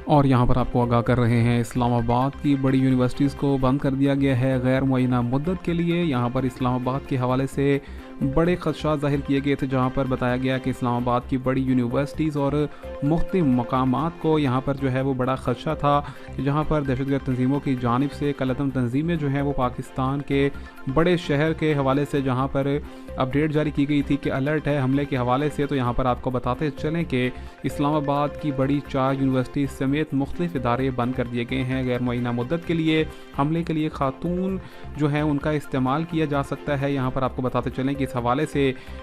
اور यहाँ पर आपको आगाह कर रहे हैं, इस्लामाबाद की बड़ी यूनिवर्सिटीज़ को बंद कर दिया गया है गैर मुअय्यना मुद्दत के लिए। यहाँ पर इस्लामाबाद के हवाले से बड़े खदशात ज़ाहिर किए गए थे, जहाँ पर बताया गया कि इस्लामाबाद की बड़ी यूनिवर्सिटीज़ और मुख्तलिफ मकामात को यहाँ पर जो है वो बड़ा खदशा था कि जहाँ पर दहशतगर्द तंजीमों की जानिब से कलअदम तंजीमें जो हैं वो पाकिस्तान के बड़े शहर के हवाले से जहाँ पर अपडेट जारी की गई थी कि अलर्ट है हमले के हवाले से। तो यहाँ पर आपको बताते चलें कि इस्लामाबाद की बड़ी 4 यूनिवर्सिटी समेत मुख्तलिफ इदारे बंद कर दिए गए हैं गैर मुअय्यना मुद्दत के लिए। हमले के लिए खातून जो है उनका इस्तेमाल किया जा सकता है। यहाँ पर आपको बताते चलें कि इस हवाले से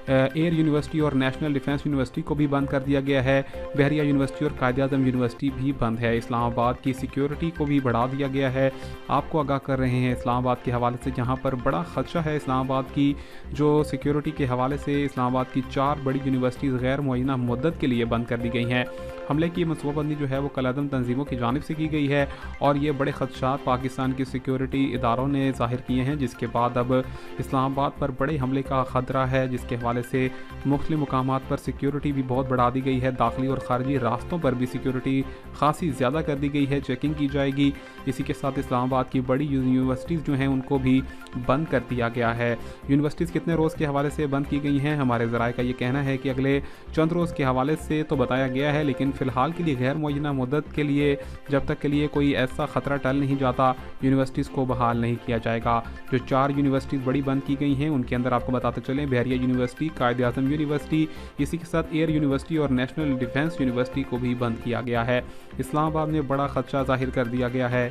एयर यूनिवर्सिटी और नेशनल डिफेंस यूनिवर्सिटी को भी बंद कर दिया गया है। बहरिया यूनिवर्सिटी और कायद-ए-आज़म यूनिवर्सिटी भी बंद है। इस्लामाबाद की सिक्योरिटी को भी बढ़ा दिया गया है। आपको आगाह कर रहे हैं इस्लामाबाद के हवाले से, जहाँ पर बड़ा खदशा है इस्लामाबाद की जो सिक्योरिटी के हवाले से। इस्लामाबाद की 4 बड़ी यूनिवर्सिटीज़ गैर मुअय्यना मुद्दत के लिए बंद कर दी गई हैं। हमले की मनसूबाबंदी जो है वो कलअदम तंजीमों की जानिब से की गई है और ये बड़े खदशात पाकिस्तान की सिक्योरिटी इदारों ने ज़ाहिर किए हैं, जिसके बाद अब इस्लामाबाद पर बड़े हमले का ख़तरा है, जिसके हवाले से मुख्तलिफ मकामात पर सिक्योरिटी भी बहुत बढ़ा दी गई है। दाखिली और ख़ारजी रास्तों पर भी सिक्योरिटी खासी ज़्यादा कर दी गई है, चेकिंग की जाएगी। इसी के साथ इस्लामाबाद की बड़ी यूनिवर्सिटीज़ जो हैं उनको भी बंद कर दिया गया है। यूनिवर्सिटीज़ कितने रोज़ के हवाले से बंद की गई हैं, हमारे ज़राए का ये कहना है कि अगले चंद रोज़ के हवाले से तो बताया गया है, लेकिन फ़िलहाल के लिए गैर मुअय्यना मुद्दत के लिए जब तक के लिए कोई ऐसा ख़तरा टल नहीं जाता, यूनिवर्सिटीज़ को बहाल नहीं किया जाएगा। जो 4 यूनिवर्सिटीज़ बड़ी बंद की गई हैं उनके अंदर आपको बताते चलें बहरिया यूनिवर्सिटी, कायद-ए-आज़म यूनिवर्सिटी, इसी के साथ एयर यूनिवर्सिटी और नेशनल डिफेंस यूनिवर्सिटी को भी बंद किया गया है। इस्लामाबाद में बड़ा खदशा ज़ाहिर कर दिया गया है।